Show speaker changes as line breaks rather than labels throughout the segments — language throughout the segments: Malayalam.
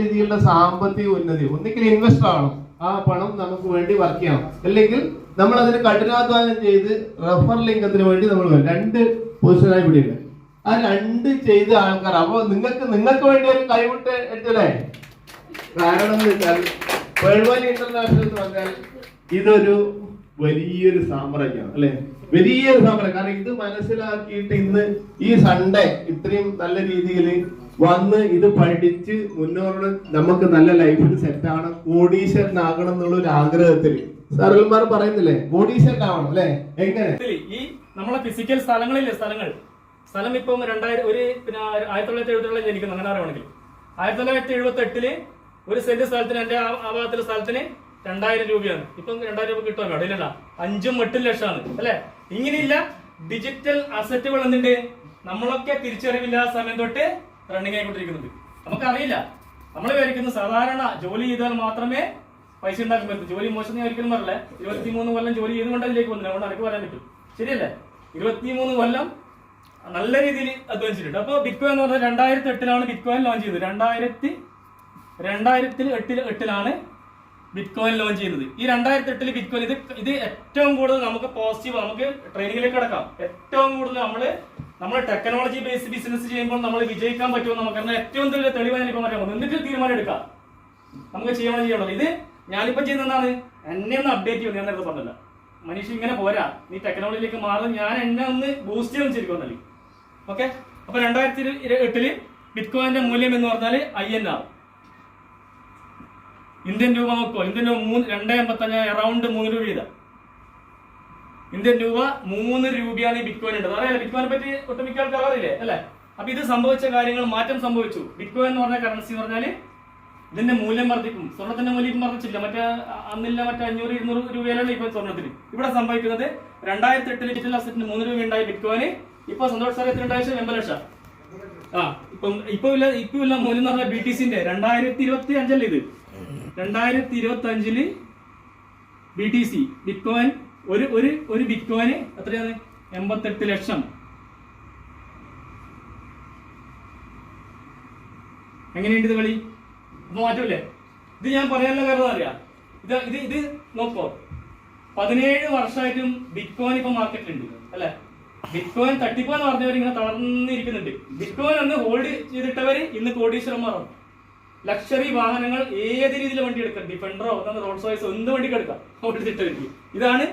രീതിയിലുള്ള സാമ്പത്തിക ഉന്നതി. ഒന്നിക്കൽ ഇൻവെസ്റ്റർ ആവണം, ആ പണം നമുക്ക് വേണ്ടി വർക്ക് ചെയ്യണം, അല്ലെങ്കിൽ നമ്മൾ അതിന് കഠിനാധ്വാനം ചെയ്ത് റെഫറൽ ഇൻകത്തിന് വേണ്ടി നമ്മൾ രണ്ട് പൊസിഷനായി പിടിയില്ല. ആ രണ്ട് ചെയ്ത ആൾക്കാർ. അപ്പൊ നിങ്ങൾക്ക് വേണ്ടി ഒരു കൈവിട്ട് എത്തല്ലേ? കാരണം എന്ന് വെച്ചാൽ വേൾഡ് വാലി ഇന്റർനാഷണൽ എന്ന് പറഞ്ഞാൽ ഇതൊരു വലിയൊരു സാമ്രാജ്യമാണ് അല്ലെ, വലിയൊരു സാമ്രാജ്യം. കാരണം ഇത് മനസ്സിലാക്കിയിട്ട് ഇന്ന് ഈ സൺഡേ ഇത്രയും നല്ല രീതിയിൽ വന്ന് ഇത് പഠിച്ച് മുന്നോട്ട് നമുക്ക് നല്ല ലൈഫിൽ സെറ്റ് ആവണം, കോടീശ്വരനാകണം എന്നുള്ള ഒരു ആഗ്രഹത്തിൽ സാറുമാർ പറയുന്നില്ലേ കോടീശ്വരനാവണം അല്ലെ? എങ്ങനെ
ഈ നമ്മളെ ഫിസിക്കൽ സ്ഥലങ്ങളില്ലേ, സ്ഥലം ഇപ്പം 1970 ജനിക്കുന്നു അങ്ങനെ അറിയണമെങ്കിൽ 1978 ഒരു സെന്റ് സ്ഥലത്തിന് എന്റെ ആ ഭാഗത്തിലെ സ്ഥലത്തിന് 2000 രൂപയാണ്. ഇപ്പം 2000 രൂപ കിട്ടുമല്ലോ, ഇല്ലല്ല 5-8 ലക്ഷമാണ് അല്ലെ? ഇങ്ങനെയില്ല ഡിജിറ്റൽ അസറ്റുകൾ എന്തുണ്ട്, നമ്മളൊക്കെ തിരിച്ചറിവില്ലാത്ത സമയം തൊട്ട് റണ്ണിങ് ആയിക്കൊണ്ടിരിക്കുന്നുണ്ട്. നമുക്കറിയില്ല, നമ്മൾ വിചാരിക്കുന്നത് സാധാരണ ജോലി ചെയ്താൽ മാത്രമേ പൈസ ഉണ്ടാക്കാൻ പറ്റും. ജോലി മോശം ഒരിക്കലും പറയല്ലേ. 23 കൊല്ലം ജോലി ചെയ്തുകൊണ്ട് അതിലേക്ക് വന്നില്ല, അതുകൊണ്ട് എനിക്ക് പറയാൻ പറ്റും. ശരിയല്ലേ? 23 കൊല്ലം നല്ല രീതിയിൽ അധ്വാനിച്ചിട്ടുണ്ട്. അപ്പൊ ബിറ്റ്കോയിൻ എന്ന് പറഞ്ഞാൽ 2008 ബിറ്റ്കോയിൻ ലോഞ്ച് ചെയ്തത്. 2008 ബിറ്റ്കോയിൻ ലോഞ്ച് ചെയ്യുന്നത്. ഈ 2008 ബിറ്റ്കോയിൻ ഇത് ഏറ്റവും കൂടുതൽ നമുക്ക് പോസിറ്റീവ്, നമുക്ക് ട്രെയിനിങ്ങിലേക്ക് കിടക്കാം. ഏറ്റവും കൂടുതൽ നമ്മൾ ടെക്നോളജി ബേസ്ഡ് ബിസിനസ് ചെയ്യുമ്പോൾ നമ്മൾ വിജയിക്കാൻ പറ്റുമെന്ന് നമുക്കറിയാം. ഏറ്റവും വലിയ തെളിവായി ഇപ്പം പറയാൻ പോകുന്നത്. എന്നിട്ട് തീരുമാനം എടുക്കാം, നമുക്ക് ചെയ്യണമല്ലോ. ഇത് ഞാനിപ്പോ ചെയ്യുന്നതാണ്, എന്നെ ഒന്ന് അപ്ഡേറ്റ് ചെയ്യും. ഞാൻ നേരത്തെ പറഞ്ഞില്ല, മനുഷ്യ ഇങ്ങനെ പോരാ, നീ ടെക്നോളജിയിലേക്ക് മാറും, ഞാൻ എന്നെ ഒന്ന് ബൂസ്റ്റ് ചെയ്യാൻ ശരിക്കും. ഓക്കെ, അപ്പൊ 2008 ബിറ്റ്കോയിന്റെ മൂല്യം എന്ന് പറഞ്ഞാൽ INR ഇന്ത്യൻ രൂപ നോക്കോ. ഇന്ത്യൻ രൂപ 2.85 അറൌണ്ട് 3 രൂപ ചെയ്ത ഇന്ത്യൻ രൂപ 3 രൂപയാണ് ഈ ബിറ്റ്കോയിൻ ഉണ്ട്. അറിയാലോ ബിറ്റ്കോയിനെ പറ്റി ഒട്ടുമിക്ക ആൾക്കാർ അറിയില്ലേ അല്ലെ? അപ്പൊ ഇത് സംഭവിച്ച കാര്യങ്ങൾ മാറ്റം സംഭവിച്ചു. ബിറ്റ്കോയിൻ എന്ന് പറഞ്ഞ കറൻസി എന്ന് പറഞ്ഞാല് ഇതിന്റെ മൂല്യം വർദ്ധിക്കും. സ്വർണത്തിന്റെ മൂല്യം വർദ്ധിച്ചില്ല, അന്നില്ല 500-200 രൂപയിലാണ് ഇപ്പൊ സ്വർണത്തിന്. ഇവിടെ സംഭവിക്കുന്നത് 2008 ഡിജിറ്റൽ അസറ്റിന് 3 രൂപ ഉണ്ടായ ബിറ്റ്കോയിന് ഇപ്പൊ സന്തോഷ് സാർ എത്ര ഉണ്ടായ 80 ലക്ഷം. ഇപ്പൊ ഇല്ല മൂല്യം എന്ന് പറഞ്ഞാൽ BTCന്റെ 2025 ഇത് 2025 BTC ബിറ്റ്കോയിൻ ഒരു ബിറ്റ്കോയിന് എത്രയാണ്? 88 ലക്ഷം. എങ്ങനെയുണ്ട് ഇത് കളി? അപ്പൊ മാറ്റൂല്ലേ? ഇത് ഞാൻ പറയാനുള്ള കാരണം അറിയാം. ഇത് നോക്കോ, 17 വർഷമായിട്ടും ബിറ്റ്കോയിൻ ഇപ്പൊ മാർക്കറ്റിലുണ്ട് അല്ലെ? ബിറ്റ്കോയിൻ തട്ടിപ്പോന്ന് പറഞ്ഞവർ ഇങ്ങനെ തളർന്നിരിക്കുന്നുണ്ട്. ബിറ്റ്കോയിൻ അന്ന് ഹോൾഡ് ചെയ്തിട്ടവര് ഇന്ന് കോടീശ്വരന്മാരാണ്. ലക്ഷറി വാഹനങ്ങൾ ഏത് രീതിയിൽ വണ്ടി എടുക്കാം, ഡിഫൻഡറോ റോൾസ് റോയ്സോ എന്ത് വണ്ടിക്ക് എടുക്കാം ഹോൾഡ് ചെയ്തിട്ടവർക്ക്. ഇതാണ്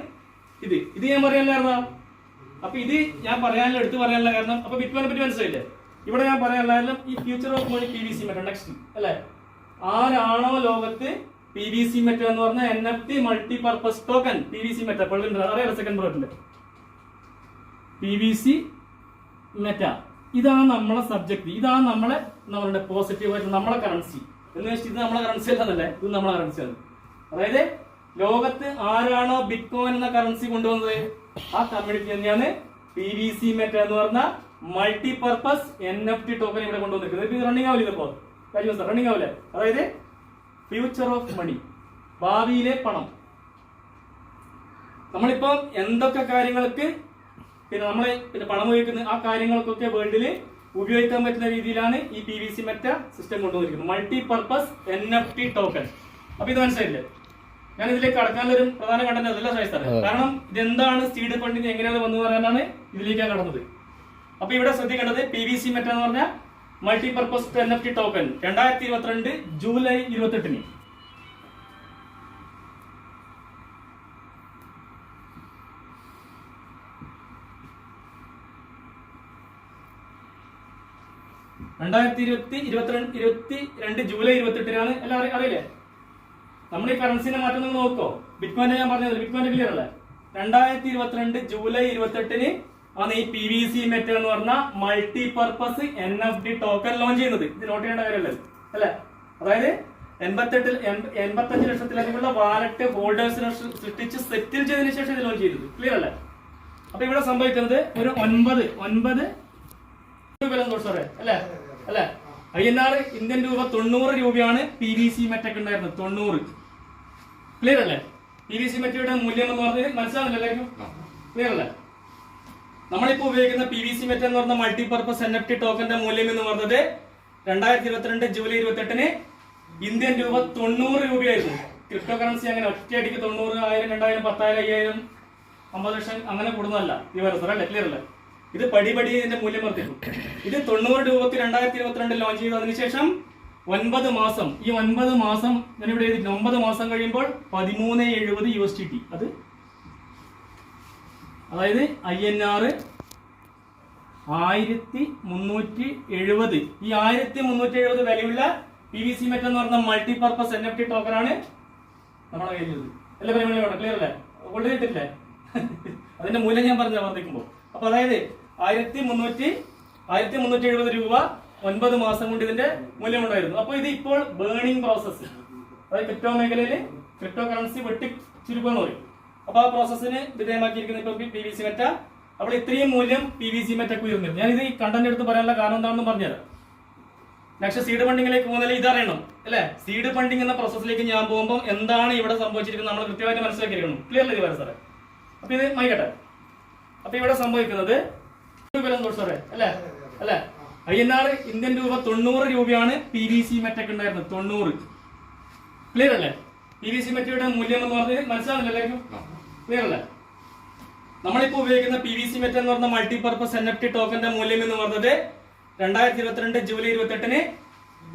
ഇത് ഞാൻ പറയാനുള്ള കാരണം. അപ്പൊ ഇത് ഞാൻ എടുത്തു പറയാനുള്ള കാരണം. അപ്പൊ ബിറ്റ്കോയിനെ പറ്റി മനസ്സിലായില്ലേ? ഇവിടെ ഞാൻ പറയാനുള്ള കാരണം ഈ future of money PVC metal next അല്ലെ? ആരാണോ ലോകത്ത് PVC മെറ്റൽ എന്ന് പറഞ്ഞ NFT multi purpose token PVC metal അറിയാലോ, സെക്കൻഡ് ബ്രോട്ടിന്റെ PVC മെറ്റ. ഇതാണ് നമ്മളെ സബ്ജക്ട്, ഇതാണ് നമ്മളുടെ പോസിറ്റീവ് ആയിട്ട് നമ്മളെ കറൻസി എന്ന് വെച്ചാൽ ഇത് നമ്മളെ കറൻസി അല്ലെന്നല്ലേ, ഇത് നമ്മളെ കറൻസിയാണ്. അതായത് ലോകത്ത് ആരാണോ ബിറ്റ്കോയിൻ എന്ന കറൻസി കൊണ്ടുവന്നത് ആ കമ്മ്യൂണിറ്റി തന്നെയാണ് PVC മെറ്റ എന്ന് പറഞ്ഞ മൾട്ടി പർപ്പസ് NFT ടോക്കൺ ഇവിടെ കൊണ്ടുവന്നിരിക്കുന്നത്. ഇത് റണ്ണിങ് ആവില്ല, ഇപ്പോ കഴിഞ്ഞ ദിവസം റണ്ണിങ് ആവില്ലേ? അതായത് ഫ്യൂച്ചർ ഓഫ് മണി, ഭാവിയിലെ പണം. നമ്മളിപ്പോ എന്തൊക്കെ കാര്യങ്ങൾക്ക് നമ്മളെ പണം ഉപയോഗിക്കുന്ന ആ കാര്യങ്ങൾക്കൊക്കെ വേൾഡില് ഉപയോഗിക്കാൻ പറ്റുന്ന രീതിയിലാണ് ഈ PVC മെറ്റ സിസ്റ്റം കൊണ്ടുവന്നിരിക്കുന്നത്, മൾട്ടി പർപ്പസ് NFT ടോക്കൺ. അപ്പൊ ഇത് മനസ്സിലായില്ലേ? ഞാൻ ഇതിലേക്ക് കടക്കാനുള്ള ഒരു പ്രധാന കണ്ടന്റ് അതല്ല സാറ്, കാരണം ഇതെന്താണ് സീഡ് ഫണ്ടിന് എങ്ങനെയാണ് വന്നു പറയാനാണ് ഇതിലേക്കാണ് കടന്നത്. അപ്പൊ ഇവിടെ ശ്രദ്ധിക്കേണ്ടത് PVC മെറ്റ എന്ന് പറഞ്ഞ multi purpose NFT token 2022 July 28 2022 July 28 എല്ലാം അറിയില്ലേ? നമ്മൾ ഈ കറൻസിന്റെ മാറ്റം നിങ്ങൾ നോക്കോ. ബിറ്റ്കോയിനെ ഞാൻ പറഞ്ഞത്, ബിറ്റ്കോയിന്റെ ക്ലിയർ അല്ലേ? 2022 ജൂലൈ 28 ആണ് ഈ PVC മെറ്റൽ എന്ന് പറഞ്ഞ multi purpose NFT token launch ചെയ്യുന്നത്. ഇത് നോട്ട് ചെയ്യേണ്ട കാര്യമല്ലേ അല്ലെ? അതായത് 85 ലക്ഷത്തിലധികമുള്ള വാലറ്റ് ഹോൾഡേഴ്സിനെ സൃഷ്ടിച്ച് സെറ്റിൽ ചെയ്തതിനു ശേഷം ഇത് ലോഞ്ച് ചെയ്തത്. ക്ലിയർ അല്ലേ? അപ്പൊ ഇവിടെ സംഭവിക്കുന്നത് ഒരു 9 അല്ലെ? INR ഇന്ത്യൻ രൂപ 90 രൂപയാണ് PVC മെറ്റക്ക് ഉണ്ടായിരുന്നത്. 90. ക്ലിയർ അല്ലേ? PVC മെറ്റയുടെ മൂല്യം എന്ന് പറഞ്ഞത് മനസ്സിലാകുന്നില്ല? ക്ലിയർ അല്ലേ? നമ്മളിപ്പോ ഉപയോഗിക്കുന്ന PVC മെറ്റ എന്ന് പറഞ്ഞ മൾട്ടി പർപ്പസ് NFT ടോക്കന്റെ മൂല്യം എന്ന് പറഞ്ഞത് 2022 ജൂലൈ 28 ഇന്ത്യൻ രൂപ 90 രൂപയായിരുന്നു. ക്രിപ്റ്റോ കറൻസി അങ്ങനെ ഒറ്റയടിക്ക് 90, 1000, 2000, 10,000, 5000, 50 ലക്ഷം അങ്ങനെ കൂടുന്നതല്ല. ഈ വ്യവസ്ഥ അല്ലേ, ക്ലിയർ അല്ലേ? ഇത് പടി ഇതിന്റെ മൂല്യം വർദ്ധിക്കും. ഇത് 90 രൂപക്ക് 2022 ലോഞ്ച് ചെയ്തു. അതിനുശേഷം 9 മാസം, ഈ 9 മാസം ഞാൻ ഇവിടെ എഴുതി, 9 മാസം കഴിയുമ്പോൾ 1370 USDT. അതായത് INR 1370. ഈ 1370 വിലയുള്ള PVC മെറ്റൽ എന്ന് പറഞ്ഞ മൾട്ടിപർപ്പസ് NFT ടോക്കനാണ് നമ്മുടെ കയ്യിലുള്ളത്. എല്ലാ പരിപാടിയും ക്ലിയർ അല്ലേ? കൊണ്ടു കിട്ടില്ലേ? അതിന്റെ മൂല്യം ഞാൻ പറഞ്ഞ വർദ്ധിക്കുമ്പോൾ. അപ്പൊ അതായത് 1370 രൂപ 9 മാസം കൊണ്ട് ഇതിന്റെ മൂല്യം ഉണ്ടായിരുന്നു. അപ്പൊ ഇത് ഇപ്പോൾ ബേണിംഗ് പ്രോസസ്, അതായത് ക്രിപ്റ്റോ മേഖലയിൽ ക്രിപ്റ്റോ കറൻസി വെട്ടി ചുരുക്കുക എന്ന് പറയും. അപ്പൊ ആ പ്രോസസ്സിന് വിധേയമാക്കിയിരിക്കുന്ന ഇപ്പൊ PVC മെറ്റ. അപ്പോൾ ഇത്രയും മൂല്യം PVC മെറ്റക്ക് ഉയർന്നിരുന്നു. ഞാൻ ഇത് ഈ കണ്ടന്റ് എടുത്ത് പറയാനുള്ള കാരണം എന്താണെന്ന് പറഞ്ഞുതരാം. നെക്സ്റ്റ് സീഡ് ഫണ്ടിങ്ങിലേക്ക് പോകുന്നതിൽ ഇതറിയണം അല്ലെ. സീഡ് ഫണ്ടിങ് എന്ന പ്രോസസ്സിലേക്ക് ഞാൻ പോകുമ്പോൾ എന്താണ് ഇവിടെ സംഭവിച്ചിരിക്കുന്നത് നമ്മൾ കൃത്യമായിട്ട് മനസ്സിലാക്കിയിരിക്കണം. ക്ലിയർ അല്ലേ ഇത് സാറേ? അപ്പൊ ഇത് മൈക്കട്ടെ. അപ്പൊ ഇവിടെ സംഭവിക്കുന്നത് സാറേ അല്ലെ അല്ലെ, INR ഇന്ത്യൻ രൂപ 90 രൂപയാണ് PVC മെറ്റക്ക് ഉണ്ടായിരുന്നത്. 90. ക്ലിയർ അല്ലേ? PVC മെറ്റയുടെ മൂല്യം എന്ന് പറഞ്ഞത് മനസ്സിലാവുന്നില്ല എല്ലാവർക്കും? ക്ലിയർ അല്ലേ? നമ്മളിപ്പോ ഉപയോഗിക്കുന്ന PVC മെറ്റ എന്ന് പറഞ്ഞ മൾട്ടിപർപ്പസ് NFT ടോക്കന്റെ മൂല്യം എന്ന് പറഞ്ഞത് 2022 ജൂലൈ 28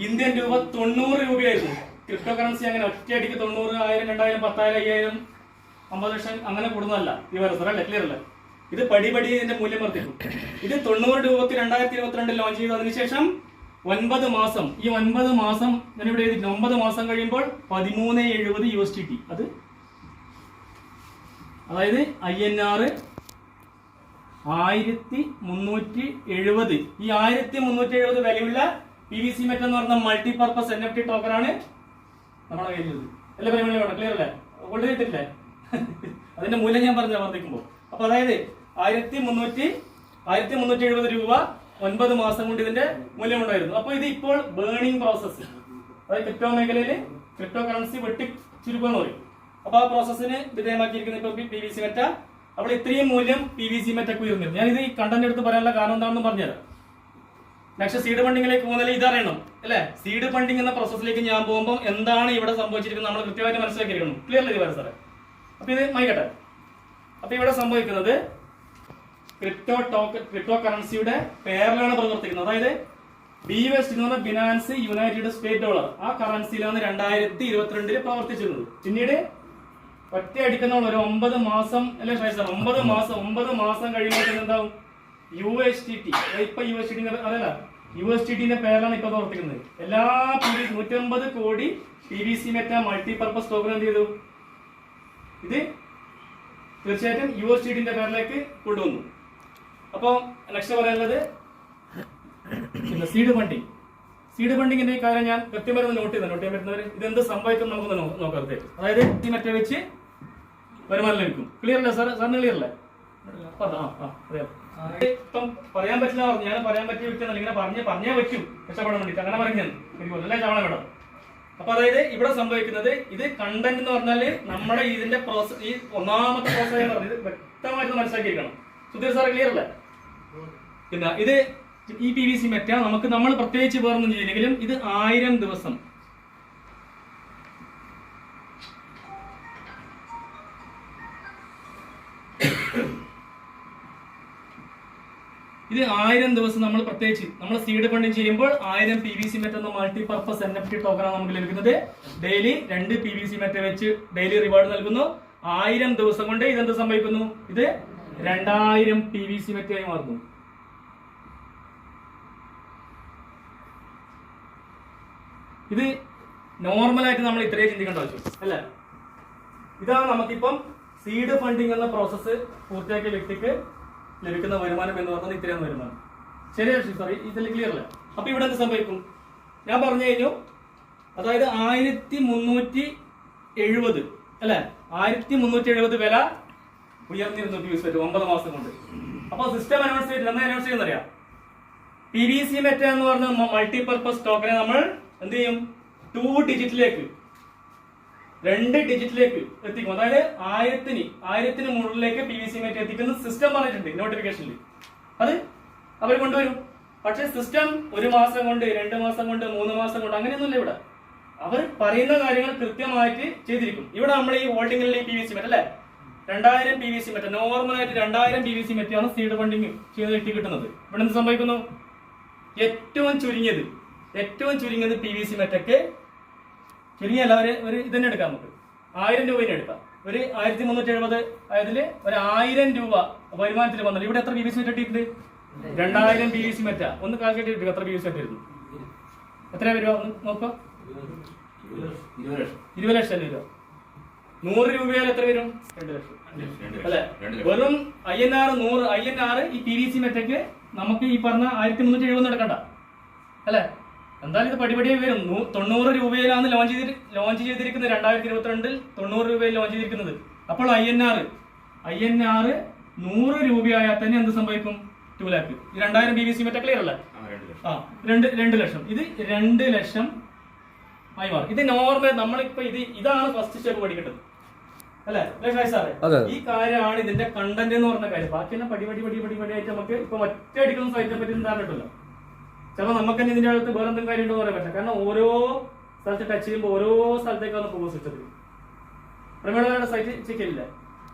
ഇന്ത്യൻ രൂപ 90 രൂപയായിരുന്നു. ക്രിപ്റ്റോ കറൻസി അങ്ങനെ ഒറ്റയടിക്ക് 90, 1000, 2000, 10,000, 5000, 50 ലക്ഷം അങ്ങനെ കൂടുന്നതല്ല. ഈ വ്യവസ്ഥ അല്ലേ, ക്ലിയർ അല്ലേ? ഇത് പടി ഇതിന്റെ മൂല്യം വർദ്ധിക്കും. ഇത് 90 രൂപക്ക് 2022 ലോഞ്ച് ചെയ്തു. അതിനുശേഷം 9 മാസം, ഈ 9 മാസം ഞാൻ ഇവിടെ എഴുതി, 9 മാസം കഴിയുമ്പോൾ 1370 USDT. അതായത് INR 1370. ഈ 1370 വിലയുള്ള PVC മെറ്റൽ എന്ന് പറഞ്ഞ മൾട്ടിപർപ്പസ് NFT ടോക്കനാണ് നമ്മുടെ കയ്യിലുള്ളത്. എല്ലാ പരിപാടിയും ക്ലിയർ അല്ലേ? കൊണ്ടു കിട്ടില്ലേ? അതിന്റെ മൂല്യം ഞാൻ പറഞ്ഞ വർദ്ധിക്കുമ്പോൾ. അപ്പൊ അതായത് 1370 രൂപ 9 മാസം കൊണ്ട് ഇതിന്റെ മൂല്യം ഉണ്ടായിരുന്നു. അപ്പൊ ഇത് ഇപ്പോൾ ബേണിംഗ് പ്രോസസ്, അതായത് ക്രിപ്റ്റോ മേഖലയിൽ ക്രിപ്റ്റോ കറൻസി വെട്ടി ചുരുക്കുക എന്ന് പറയും. അപ്പൊ ആ പ്രോസസ്സിന് വിധേയമാക്കിയിരിക്കുന്ന ഇപ്പൊ PVC മെറ്റ. അപ്പോൾ ഇത്രയും മൂല്യം PVC മെറ്റക്ക് ഉയർന്നിരുന്നു. ഞാൻ ഇത് ഈ കണ്ടന്റ് എടുത്ത് പറയാനുള്ള കാരണം എന്താണെന്ന് പറഞ്ഞുതരാം. നെക്സ്റ്റ് സീഡ് ഫണ്ടിങ്ങിലേക്ക് പോകുന്നതിൽ ഇതറിയണം അല്ലെ. സീഡ് ഫണ്ടിങ് എന്ന പ്രോസസ്സിലേക്ക് ഞാൻ പോകുമ്പോൾ എന്താണ് ഇവിടെ സംഭവിച്ചിരിക്കുന്നത് നമ്മൾ കൃത്യമായിട്ട് മനസ്സിലാക്കിയിരിക്കണം. ക്ലിയർ അല്ലേ ഇത് സാറേ? അപ്പൊ ഇത് മൈക്കട്ടെ. അപ്പൊ ഇവിടെ സംഭവിക്കുന്നത് ക്രിപ്റ്റോ കറൻസിയുടെ പേരിലാണ് പ്രവർത്തിക്കുന്നത്. അതായത് BUSD എന്ന് പറഞ്ഞ ബിനാൻസ് യുണൈറ്റഡ് സ്റ്റേറ്റ് ഡോളർ, ആ കറൻസിയിലാണ് 2022 പ്രവർത്തിച്ചിരുന്നത്. പിന്നീട് ഒറ്റ അടിക്കുന്ന ഒരു 9 മാസം അല്ലെ സാർ, 9 മാസം കഴിയുമ്പോൾ എന്താവും? USDT. ഇപ്പൊ അതല്ല, USDTന്റെ പേരിലാണ് ഇപ്പൊ പ്രവർത്തിക്കുന്നത്. എല്ലാ 150 കോടി PVC മെറ്റ മൾട്ടിപർപ്പസ് ടോക്കൺ എന്ത് ചെയ്തു? ഇത് തീർച്ചയായിട്ടും USDTന്റെ പേരിലേക്ക് കൊണ്ടുവന്നു. അപ്പൊ നെക്സ്റ്റ് പറയാനുള്ളത് സീഡ് ഫണ്ടിങ്. സീഡ് ഫണ്ടിങ്ങിന്റെ കാര്യം ഞാൻ കൃത്യമായി നോട്ട് ചെയ്യാൻ പറ്റുന്നവർ ഇതെന്ത് സംഭവിക്കും നമുക്ക് നോക്കരുത്. അതായത് മെറ്റ വെച്ച് വരുമാനം ലഭിക്കും. ക്ലിയർ അല്ലേ സാർ? സാറിന് ക്ലിയർ അല്ലേ? ഇപ്പം പറയാൻ പറ്റില്ല പറഞ്ഞു, ഞാൻ പറയാൻ പറ്റിയ വ്യക്തിയാണ്. ഇങ്ങനെ പറഞ്ഞേ പറ്റും രക്ഷപ്പെടാൻ വേണ്ടിട്ട്, അങ്ങനെ പറഞ്ഞു എല്ലാ ചവണ വേണം. അപ്പൊ അതായത് ഇവിടെ സംഭവിക്കുന്നത് ഇത് കണ്ടന്റ് എന്ന് പറഞ്ഞാല് നമ്മുടെ ഇതിന്റെ പ്രോസസ്, ഈ ഒന്നാമത്തെ പ്രോസസ് എന്ന് പറഞ്ഞത് വ്യക്തമായിട്ട് മനസ്സിലാക്കിയിരിക്കണം. സുധീർ സാർ ക്ലിയർ അല്ലേ? പിന്നെ ഇത് ഈ PVC മെറ്റ നമ്മൾ പ്രത്യേകിച്ച് വേറൊന്നും ചെയ്യില്ലെങ്കിലും ഇത് 1000 ദിവസം നമ്മൾ പ്രത്യേകിച്ച് നമ്മൾ സീഡ് ഫണ്ടിങ് ചെയ്യുമ്പോൾ 1000 PVC മെറ്റ എന്ന മൾട്ടിപർപ്പസ് NFT ടോക്കനാണ് നമുക്ക് ലഭിക്കുന്നത്. ഡെയിലി 2 PVC മെറ്റ വെച്ച് ഡെയിലി റിവാർഡ് നൽകുന്നു. 1000 ദിവസം കൊണ്ട് ഇതെന്ത് സംഭവിക്കുന്നു? ഇത് 2000 PVC മെറ്റയായി മാറുന്നു. ഇത് നോർമലായിട്ട് നമ്മൾ ഇത്രയും ചിന്തിക്കേണ്ട ആവശ്യം അല്ലേ? ഇതാണ് നമുക്കിപ്പം സീഡ് ഫണ്ടിങ് എന്ന പ്രോസസ്സ് പൂർത്തിയാക്കിയ വ്യക്തിക്ക് ലഭിക്കുന്ന വരുമാനം എന്ന് പറഞ്ഞാൽ ഇത്രയാണ് വരുമാനം. ശരിയാണ് സോറി, ഇതിൽ ക്ലിയർ അല്ലേ? അപ്പൊ ഇവിടെ എന്ത് സംഭവിക്കും? ഞാൻ പറഞ്ഞു കഴിഞ്ഞു. അതായത് 1370 അല്ലെ, 1370 വില ഉയർന്നിരുന്നു PVC മെറ്റ 9 മാസം കൊണ്ട്. അപ്പൊ സിസ്റ്റം അനൗൺസ് ചെയ്തില്ല. എന്താ അനൗൺസ് ചെയ്യുന്നറിയാം? PVC മെറ്റ എന്ന് പറഞ്ഞ മൾട്ടിപർപ്പസ് ടോക്കനെ നമ്മൾ എന്ത് ചെയ്യും? 2 ഡിജിറ്റിലേക്ക് 2 ഡിജിറ്റിലേക്ക് എത്തിക്കും. അതായത് 1000 മുകളിലേക്ക് PVC മെറ്റ എത്തിക്കുന്ന സിസ്റ്റം പറഞ്ഞിട്ടുണ്ട് നോട്ടിഫിക്കേഷനിൽ. അത് അവർ കൊണ്ടുവരും. പക്ഷെ സിസ്റ്റം 1 മാസം കൊണ്ട്, 2 മാസം കൊണ്ട്, 3 മാസം കൊണ്ട് അങ്ങനെയൊന്നുമില്ല ഇവിടെ. അവർ പറയുന്ന കാര്യങ്ങൾ കൃത്യമായിട്ട് ചെയ്തിരിക്കും. ഇവിടെ നമ്മൾ ഈ ഹോൾഡിംഗിൽ PVC മെറ്റ് അല്ലെ 2000 PVC മെറ്റ് നോർമലായിട്ട് 2000 PVC മെറ്റാണ് സീഡ് ഫണ്ടിങ് ചെയ്ത് കിട്ടുന്നത്. ഇവിടെ എന്ത് സംഭവിക്കുന്നു? ഏറ്റവും ചുരുങ്ങിയത് PVC മെറ്റൊക്കെ ചുരുങ്ങിയല്ല ഒരു ഇതന്നെ എടുക്കാം, നമുക്ക് 1000 രൂപ എടുക്കാം. ഒരു 1370 ആയതില് ഒരു 1000 രൂപ വരുമാനത്തിൽ വന്നത്. ഇവിടെ എത്ര PVC മെറ്റ് ഇട്ടിട്ടുണ്ട്? 2000 PVC മെറ്റാ. ഒന്ന് കാൽക്കുലേറ്റ് ചെയ്തിട്ട് എത്ര PVC മെറ്റ് വരുന്നു? എത്ര വരുമോ ഒന്ന് നോക്കോ. 20 ലക്ഷം രൂപ. 100 രൂപയാൽ എത്ര വരും? 2 ലക്ഷം അല്ലെ? വെറും INR ഈ PVC മെറ്റയ്ക്ക് നമുക്ക് ഈ പറഞ്ഞ 1370 എടുക്കണ്ട അല്ലെ? എന്തായാലും ഇത് പടിപടിയായി വരും. 90 രൂപയിലാണ് ലോഞ്ച് ചെയ്തിരിക്കുന്നത്. 2022 90 രൂപയിൽ ലോഞ്ച് ചെയ്തിരിക്കുന്നത്. അപ്പോൾ INR 100 രൂപയായാൽ തന്നെ എന്ത് സംഭവിക്കും? 2 ലാക്ക്. ഈ 2000 PVC മെറ്റ ക്ലിയർ അല്ലേ? 2 ലക്ഷം. ഇത് 2 ലക്ഷം ആയി മാറും. ഇത് നോർമൽ നമ്മളിപ്പോ ഇതാണ് ഫസ്റ്റ് സ്റ്റെപ്പ് പഠിക്കേണ്ടത് അല്ലെ സാറേ? ഈ കാര്യമാണ് ഇതിന്റെ കണ്ടന്റ് എന്ന് പറഞ്ഞ കാര്യം. ബാക്കിയെല്ലാം പടിപടിയായിട്ട് നമുക്ക് ഇപ്പൊ ഒറ്റയടിക്കുന്ന സൈറ്റിനെ പറ്റി ധാരണ. ചിലപ്പോൾ നമുക്ക് തന്നെ ഇതിന്റെ അടുത്ത് വേറെ എന്തെങ്കിലും കാര്യം ഉണ്ടെന്ന് പറയാൻ പറ്റില്ല. കാരണം ഓരോ സ്ഥലത്ത് ടച്ച് ചെയ്യുമ്പോൾ ഓരോ സ്ഥലത്തേക്കാണ് പോകുന്നത്. സിസ്റ്റത്തിൽ പ്രമേളയുടെ സൈറ്റ് ചെക്കില്ല.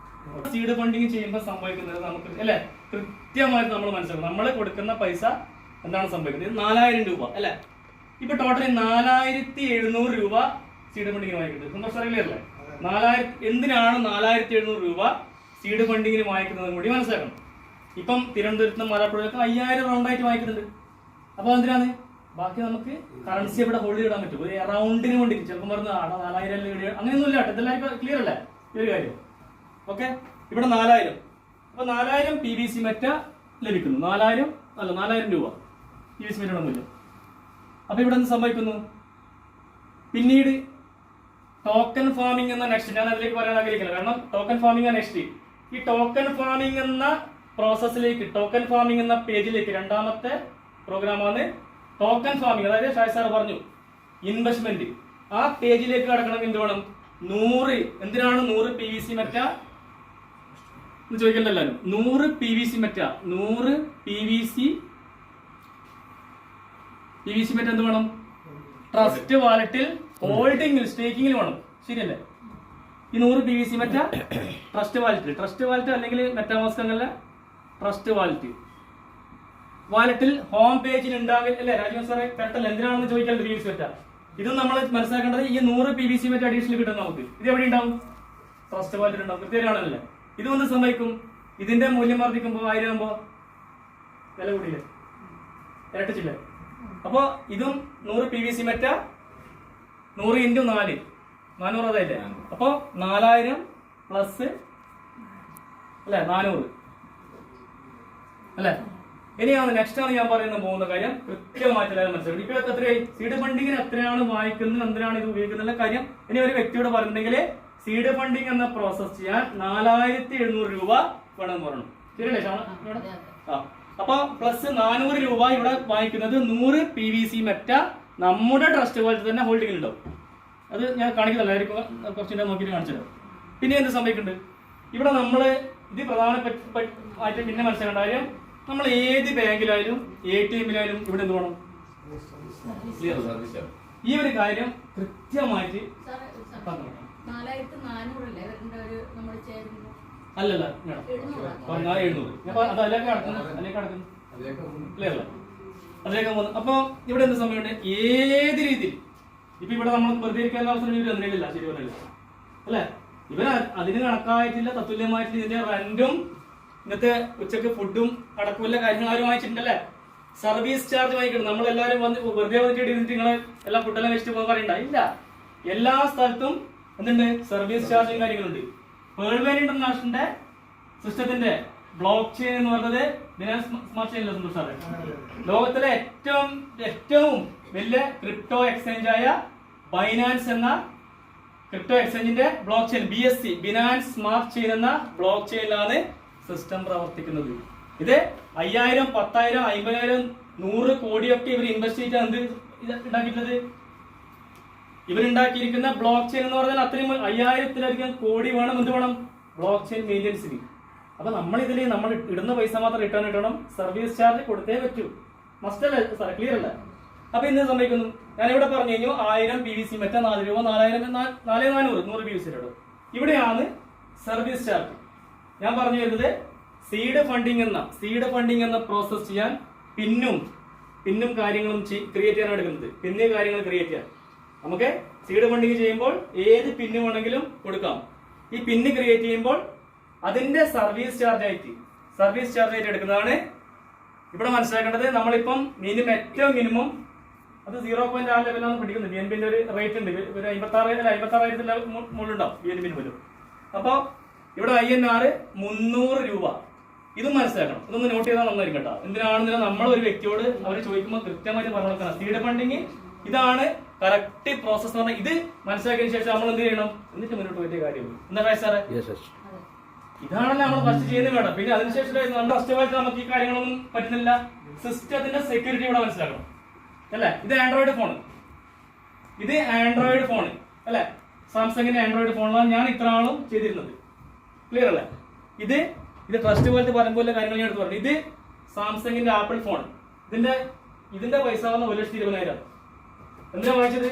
സീഡ് ഫണ്ടിങ് ചെയ്യുമ്പോൾ സംഭവിക്കുന്നത് നമുക്ക് അല്ലെ കൃത്യമായിട്ട് നമ്മൾ മനസ്സിലാക്കും. നമ്മൾ കൊടുക്കുന്ന പൈസ എന്താണ് സംഭവിക്കുന്നത്? 4000 രൂപ അല്ലെ? ഇപ്പൊ ടോട്ടലി 4700 രൂപ സീഡ് ഫണ്ടിങ്ങിന് വാങ്ങിക്കുന്നത്. സന്തോഷം അറിയില്ലേ? എന്തിനാണ് 4700 രൂപ സീഡ് ഫണ്ടിങ്ങിന് വാങ്ങിക്കുന്നത് കൂടി മനസ്സിലാക്കണം. ഇപ്പം തിരുവനന്തപുരത്ത് നിന്ന് മലപ്പുഴക്ക് 5000 റൗണ്ടായിട്ട് വാങ്ങിക്കുന്നുണ്ട്. അപ്പൊ എന്തിനാണ്? ബാക്കി നമുക്ക് കറൻസി ഇവിടെ ഹോൾഡ് ചെയ്താൻ പറ്റും. ഒരു റൗണ്ടിന് വേണ്ടി ചിലപ്പോൾ പറഞ്ഞ 4000 അങ്ങനെയൊന്നും ഇല്ല. ഇതെല്ലാം ക്ലിയർ അല്ലേ ഈ ഒരു കാര്യം? ഓക്കെ, ഇവിടെ 4000. അപ്പൊ 4000 PVC മെറ്റ ലഭിക്കുന്നു. 4000 രൂപ PVC മെറ്റ ഒന്നുമില്ല. അപ്പൊ ഇവിടെ എന്ത് സംഭവിക്കുന്നു? പിന്നീട് ടോക്കൺ ഫാമിംഗ് എന്ന നെക്സ്റ്റ്, ഞാൻ അതിലേക്ക് പറയാൻ ആഗ്രഹിക്കില്ല. കാരണം ടോക്കൺ ഫാമിംഗ് നെക്സ്റ്റ്. ഈ ടോക്കൺ ഫാമിംഗ് എന്ന പ്രോസസ്സിലേക്ക്, ടോക്കൺ ഫാമിംഗ് എന്ന പേജിലേക്ക് രണ്ടാമത്തെ പ്രോഗ്രാമാണ് ടോക്കൺ ഫാമിംഗ്. അതായത് ഷായ് സാർ പറഞ്ഞു ഇൻവെസ്റ്റ്മെന്റ്. ആ പേജിലേക്ക് കടക്കണമെങ്കിൽ എന്ത് വേണം? 100. എന്തിനാണ് 100 PVC മെറ്റ എന്ന് ചോദിക്കണ്ടല്ലോ. 100 PVC മെറ്റ 100 PVC മെറ്റ എന്ത് വേണം? ട്രസ്റ്റ് വാലറ്റിൽ ഹോൾഡിംഗിൽ സ്റ്റേക്കിങ്ങിൽ വേണം. ശരിയല്ലേ? ഈ 100 PVC മെറ്റ ട്രസ്റ്റ് വാലറ്റ് അല്ലെങ്കിൽ മെറ്റാമാസ്കങ്ങളിലെ ട്രസ്റ്റ് വാലറ്റിൽ ഹോം പേജിൽ ഉണ്ടാകില്ല അല്ലെ? രാജീവ് സാറെ കറക്റ്റല്ല. എന്തിനാണെന്ന് ചോദിക്കാറുണ്ട് PVC മെറ്റ. ഇത് നമ്മൾ മനസ്സിലാക്കേണ്ടത് ഈ 100 PVC മെറ്റ അഡീഷണൽ കിട്ടും നമുക്ക്. ഇത് എവിടെ ഉണ്ടാവും? ട്രസ്റ്റ് വാലറ്റിൽ ഉണ്ടാവും. കൃത്യമാണല്ലേ? ഇതൊന്ന് സംഭവിക്കും. ഇതിന്റെ മൂല്യം വർദ്ധിക്കുമ്പോൾ 1000 ആകുമ്പോ വില കൂടിയില്ലേ? ഇരട്ടിച്ചില്ലേ? അപ്പൊ ഇതും 100 PVC മെറ്റ 100 × 4 400 അതായില്ലേ? അപ്പൊ 4000 പ്ലസ് അല്ലെ 400 അല്ലെ? ഇനിയാണ് നെക്സ്റ്റ് ആണ് ഞാൻ പോകുന്ന കാര്യം കൃത്യമായിട്ട് എല്ലാവരും മനസ്സിലാക്കും. ഇപ്പൊ എത്രയായി? സീഡ് ഫണ്ടിങ്ങിന് എത്രയാണ് വായിക്കുന്നത്, എന്തിനാണ് ഇത് ഉപയോഗിക്കുന്ന കാര്യം ഇനി ഒരു വ്യക്തിയോട് പറഞ്ഞിട്ടുണ്ടെങ്കിൽ സീഡ് ഫണ്ടിങ് എന്ന പ്രോസസ് ചെയ്യാൻ 4700 രൂപ വേണമെന്ന് പറഞ്ഞു. ശരിയല്ലേ ഷാണ? അപ്പൊ പ്ലസ് 400 രൂപ ഇവിടെ വാങ്ങിക്കുന്നത് 100 PVC മെറ്റ നമ്മുടെ ട്രസ്റ്റ് പോലെ തന്നെ ഹോൾഡിംഗിൽ ഉണ്ടാവും. അത് ഞാൻ കാണിക്കുന്നില്ല, കുറച്ചിട്ട് നോക്കിയിട്ട് കാണിച്ചത്. പിന്നെ എന്ത് സംഭവിക്കുന്നുണ്ട്? ഇവിടെ നമ്മള് ഇത് പ്രധാനമായിട്ട് പിന്നെ മനസ്സിലാക്കേണ്ട കാര്യം, നമ്മൾ ഏത് ബാങ്കിലായാലും ATM-ലായാലും ഇവിടെ എന്ത് വേണം? ഈ ഒരു കാര്യം കൃത്യമായിട്ട് അല്ലല്ല 700 അതിലേക്ക് പോകുന്നു. അപ്പൊ ഇവിടെ എന്ത് സമയമുണ്ട്? ഏത് രീതിയിൽ ഇപ്പൊ ഇവിടെ നമ്മൾ വെറുതെ ഇരിക്കാനുള്ള അവസരം ഇവർ തന്നിട്ടില്ല. ശരി പറഞ്ഞില്ല അല്ലെ? ഇവർ അതിന് കണക്കായിട്ടില്ല. തത്തുല്യമായിട്ട് ഇതിന്റെ റെന്റും ഇന്നത്തെ ഉച്ചക്ക് ഫുഡും അടക്കം എല്ലാ കാര്യങ്ങളും ആരും വാങ്ങിച്ചിട്ടുണ്ടല്ലേ? സർവീസ് ചാർജ് വാങ്ങിക്കണം. നമ്മളെല്ലാവരും വെറുതെ വന്നിട്ട് ഇരുന്നിട്ട് നിങ്ങളെ എല്ലാ ഫുഡെല്ലാം വെച്ചിട്ട് പോകാൻ പറയണ്ട. ഇല്ല, എല്ലാ സ്ഥലത്തും എന്തുണ്ട്? സർവീസ് ചാർജും കാര്യങ്ങളുണ്ട്. പേൾവേൻ ഇന്റർനാഷണലിന്റെ സിസ്റ്റത്തിന്റെ ബ്ലോക്ക് ചെയിൻ എന്ന് പറയുന്നത് ബിനാൻസ് സ്മാർട്ട് ചെയിൻ സാറേ, ലോകത്തിലെ ഏറ്റവും വലിയ ക്രിപ്റ്റോ എക്സ്ചേഞ്ച് ആയ ബൈനാൻസ് എന്ന ക്രിപ്റ്റോ എക്സ്ചേഞ്ചിന്റെ blockchain BSC Binance smart chain എന്ന ബ്ലോക്ക് ചെയിനിലാണ് സിസ്റ്റം പ്രവർത്തിക്കുന്നത്. ഇത് 5000, 10,000, 50,000, 100 കോടിയൊക്കെ ഇവർ ഇൻവെസ്റ്റ് ചെയ്തിട്ട് എന്ത് ഉണ്ടാക്കിയിട്ടുള്ളത്? ഇവരുണ്ടാക്കിയിരിക്കുന്ന ബ്ലോക്ക് ചെയിൻ എന്ന് പറഞ്ഞാൽ അത്രയും 5000-ലധികം കോടി വേണം. എന്ത് വേണം? ബ്ലോക്ക് ചെയിൻ മെയിൻ്റെനൻസിന്. അപ്പൊ നമ്മൾ ഇടുന്ന പൈസ മാത്രം റിട്ടേൺ കിട്ടണം. സർവീസ് ചാർജ് കൊടുത്തേ പറ്റൂ. മസ്റ്റ് അല്ലേ സാറേ? ക്ലിയർ അല്ലേ? അപ്പൊ ഇന്ന് സംഭവിക്കുന്നു, ഞാനിവിടെ പറഞ്ഞു കഴിഞ്ഞു 1000 PVC മറ്റേ 4 രൂപ, 4400 100 PVC. ഇവിടെയാണ് സർവീസ് ചാർജ്. ഞാൻ പറഞ്ഞു വരുന്നത് സീഡ് ഫണ്ടിങ് എന്ന പ്രോസസ് ചെയ്യാൻ പിന്നും കാര്യങ്ങളും ക്രിയേറ്റ് ചെയ്യാൻ എടുക്കുന്നത്. കാര്യങ്ങൾ ക്രിയേറ്റ് ചെയ്യാൻ നമുക്ക് സീഡ് ഫണ്ടിങ് ചെയ്യുമ്പോൾ ഏത് പിന്ന് വേണമെങ്കിലും കൊടുക്കാം. ഈ പിന്ന് ക്രിയേറ്റ് ചെയ്യുമ്പോൾ അതിന്റെ സർവീസ് ചാർജ് ആയിട്ട് എടുക്കുന്നതാണ് ഇവിടെ മനസ്സിലാക്കേണ്ടത്. നമ്മളിപ്പം ഏറ്റവും മിനിമം അത് 0.6 ലെവലാണ് പിടിക്കുന്നത്. BNB ഒരു റേറ്റ് ഉണ്ട്, ഒരു 56,000 മുകളിലുണ്ടാവും BNB പോലും. അപ്പൊ ഇവിടെ INR 300 രൂപ. ഇതും മനസ്സിലാക്കണം, ഇതൊന്ന് നോട്ട് ചെയ്താൽ നന്നായിരിക്കും കേട്ടോ. എന്തിനാണെന്നില്ല നമ്മൾ ഒരു വ്യക്തിയോട് അവർ ചോദിക്കുമ്പോൾ കൃത്യമായിട്ട് പറഞ്ഞു കൊടുക്കണം. സീഡ് ഫണ്ടിങ് ഇതാണ് കറക്റ്റ് പ്രോസസ് എന്ന് പറഞ്ഞാൽ ഇത് മനസ്സിലാക്കിയതിനു ശേഷം നമ്മൾ എന്ത് ചെയ്യണം, എന്നിട്ട് മുന്നോട്ട് പോയ കാര്യമുള്ളൂ. എന്താ സാറേ, ഇതാണല്ലോ നമ്മൾ ഫസ്റ്റ് ചെയ്യുന്നത് വേണം. പിന്നെ അതിനുശേഷം നമ്മുടെ ഫസ്റ്റ് നമുക്ക് ഈ കാര്യങ്ങളൊന്നും പറ്റുന്നില്ല. സിസ്റ്റത്തിന്റെ സെക്യൂരിറ്റി ഇവിടെ മനസ്സിലാക്കണം അല്ലെ. ഇത് ആൻഡ്രോയിഡ് ഫോൺ അല്ലെ, സാംസങ്ങിന്റെ ആൻഡ്രോയിഡ് ഫോണിലാണ് ഞാൻ ഇത്ര ആളും ചെയ്തിരുന്നത്. ക്ലിയർ അല്ലേ? ഇത് ട്രസ്റ്റ് പോലത്തെ പറയുമ്പോൾ കാര്യങ്ങൾ ഞാൻ എടുത്ത് പറഞ്ഞു. ഇത് സാംസങ്ങിന്റെ ആപ്പിൾ ഫോൺ. ഇതിന്റെ പൈസ 1,20,000. എന്തിനാ വാങ്ങിച്ചത്?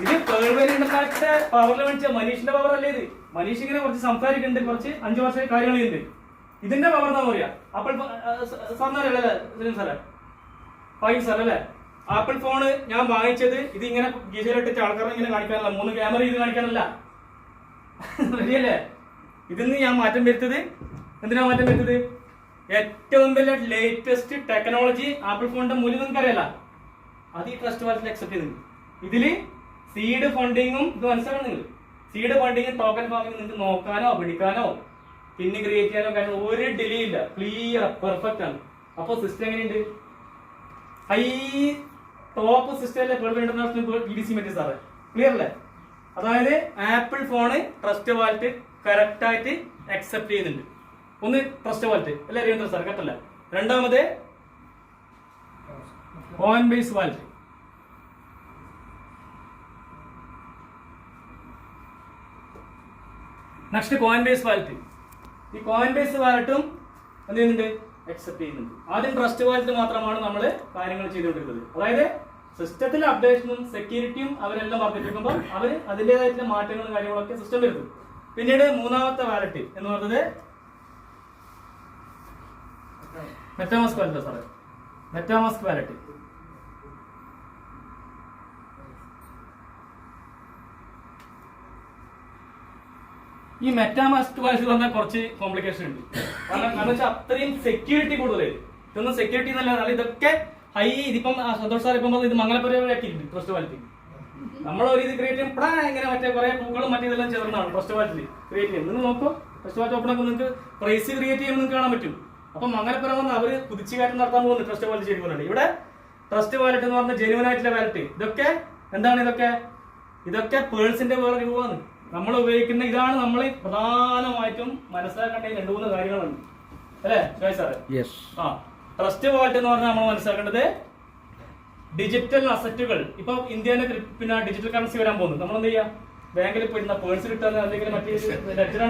ഇത് പേഴ്വരിണ്ടാക്കിയ പവറിൽ മേടിച്ച മനീഷിന്റെ പവർ അല്ലേ ഇത്. മനീഷ് ഇങ്ങനെ കുറച്ച് സംസാരിക്കുന്നുണ്ട്, കുറച്ച് 5 വർഷം കാര്യങ്ങൾ ചെയ്യുന്നുണ്ട്. ഇതിന്റെ പവർ എന്താ പറയാ? ആപ്പിൾ സാറിനല്ലേ സാറേ, ഫൈൻ സാർ അല്ലേ? ആപ്പിൾ ഫോണ് ഞാൻ വാങ്ങിച്ചത് ഇത് ഇങ്ങനെ ഗീസയിലിട്ടിട്ട് ആൾക്കാരെ ഇങ്ങനെ കാണിക്കാനല്ല, 3 ക്യാമറ ഇത് കാണിക്കാനല്ല. റെഡിയല്ലേ? ഇതിന്ന് ഞാൻ മാറ്റം വരുത്തത് എന്തിനാ മാറ്റം വരുത്തത്? ഏറ്റവും വലിയ ലേറ്റസ്റ്റ് ടെക്നോളജി ആപ്പിൾ ഫോണിന്റെ മൂല്യം നിങ്ങൾക്ക് അറിയാല, അത് ഈ ട്രസ്റ്റ് വാലറ്റിൽ അക്സെപ്റ്റ് ചെയ്തിട്ടുണ്ട്. ഇതില് സീഡ് ഫണ്ടിങ്ങും ഇത് മനസ്സിലാക്കണം നിങ്ങൾ. സീഡ് ഫണ്ടിങ്ങും ടോക്കൺ ഫാമിംഗ് നിങ്ങൾക്ക് നോക്കാനോ പിടിക്കാനോ പിന്നെ ക്രിയേറ്റ് ചെയ്യാനോ കാര്യം ഒരു ഡിലേ ഇല്ല. ക്ലിയർ പെർഫെക്റ്റ് ആണ്. അപ്പൊ സിസ്റ്റം എങ്ങനെയുണ്ട്? ഹൈ ടോപ്പ് സിസ്റ്റം അല്ലേ ഇന്റർനാഷണൽ PVC മറ്റേ സാറേ. ക്ലിയർ അല്ലേ? അതായത് Apple phone Trust Wallet correct ആയിട്ട് അക്സെപ്റ്റ് ചെയ്യുന്നുണ്ട്. ഒന്ന് ട്രസ്റ്റ് വാലറ്റ് അല്ലേ രവീന്ദ്ര സാർ, കറക്റ്റ് അല്ല. രണ്ടാമത് Coinbase Wallet. Next Coinbase Wallet. ഈ കോയിൻബേസ് വാലറ്റും എന്ത് ചെയ്യുന്നുണ്ട്? അക്സെപ്റ്റ് ചെയ്യുന്നുണ്ട്. ആദ്യം ട്രസ്റ്റ് വാലറ്റ് മാത്രമാണ് നമ്മൾ കാര്യങ്ങൾ ചെയ്തുകൊണ്ടിരുന്നത്. അതായത് സിസ്റ്റത്തിലെ അപ്ഡേഷനും സെക്യൂരിറ്റിയും അവരെല്ലാം വർദ്ധിപ്പിക്കുമ്പോൾ അവർ അതിൻ്റെതായിട്ടുള്ള മാറ്റങ്ങളും കാര്യങ്ങളൊക്കെ സിസ്റ്റം വരുത്തും. പിന്നീട് മൂന്നാമത്തെ വാലറ്റ് എന്ന് പറയുന്നത് മെറ്റാമാസ്ക് വാലറ്റ് സാറേ. മെറ്റാമാസ്ക് വാലറ്റ് ഈ മെറ്റാമാസ്ക് വാലറ്റ് പറഞ്ഞാൽ കുറച്ച് കോംപ്ലിക്കേഷൻ ഉണ്ട്. കാരണം വെച്ചാൽ അത്രയും സെക്യൂരിറ്റി കൂടുതലായി. ഇതൊന്നും സെക്യൂരിറ്റി എന്നല്ല, ഇതൊക്കെ ഹൈ. ഇതിപ്പം സന്തോഷ് സാർ ഇപ്പം ഇത് മംഗലപുരമാക്കിയിട്ടുണ്ട് ട്രസ്റ്റ് വാലറ്റ്. നമ്മൾ ഒരു ഇത് ക്രിയേറ്റ് ചെയ്യും ഇങ്ങനെ മറ്റേ കുറെ പൂക്കളും മറ്റേ ഇതെല്ലാം ചേർന്നാണ് ട്രസ്റ്റ് വാലറ്റിൽ ക്രിയേറ്റ് ചെയ്യുന്നത്. നിങ്ങൾ നോക്കൂ, ട്രസ്റ്റ് വാലറ്റ് ഓപ്പൺ ആക്കുമ്പോൾ നിങ്ങൾക്ക് പ്രൈസ് ക്രിയേറ്റ് ചെയ്യുമ്പോൾ നിങ്ങൾക്ക് കാണാൻ പറ്റും. അപ്പൊ മംഗലപുരം വന്ന് അവര് കുതിച്ചുകാരം നടത്താൻ പോകുന്നു ട്രസ്റ്റ് വാലറ്റ് ചെയ്യുന്നുണ്ട്. ഇവിടെ ട്രസ്റ്റ് വാലറ്റ് എന്ന് പറഞ്ഞ ജെന്യുവൻ ആയിട്ടുള്ള വാലറ്റ്. ഇതൊക്കെ എന്താണ്? ഇതൊക്കെ പേഴ്സിന്റെ വേറെ രൂപമാണ് നമ്മൾ ഉപയോഗിക്കുന്ന. ഇതാണ് നമ്മൾ പ്രധാനമായിട്ടും മനസ്സിലാക്കേണ്ട 2-3 കാര്യങ്ങളുണ്ട് അല്ലേ സാറേ? ആ ട്രസ്റ്റ് വാലറ്റ് എന്ന് പറഞ്ഞാൽ നമ്മൾ മനസ്സിലാക്കേണ്ടത് ഡിജിറ്റൽ അസറ്റുകൾ. ഇപ്പൊ ഇന്ത്യയിലെ പിന്നെ ഡിജിറ്റൽ കറൻസി വരാൻ പോകുന്നു. നമ്മൾ എന്ത് ചെയ്യാം? ബാങ്കിൽ പോയിരുന്ന പേഴ്സ് കിട്ടാൻ അല്ലെങ്കിൽ മറ്റേ ലെറ്റർ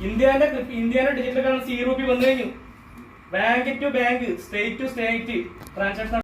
ഇന്ത്യയിലെ ഡിജിറ്റൽ കറൻസി ഈ രൂപ വന്നു കഴിഞ്ഞു. Bank to bank, state to state transaction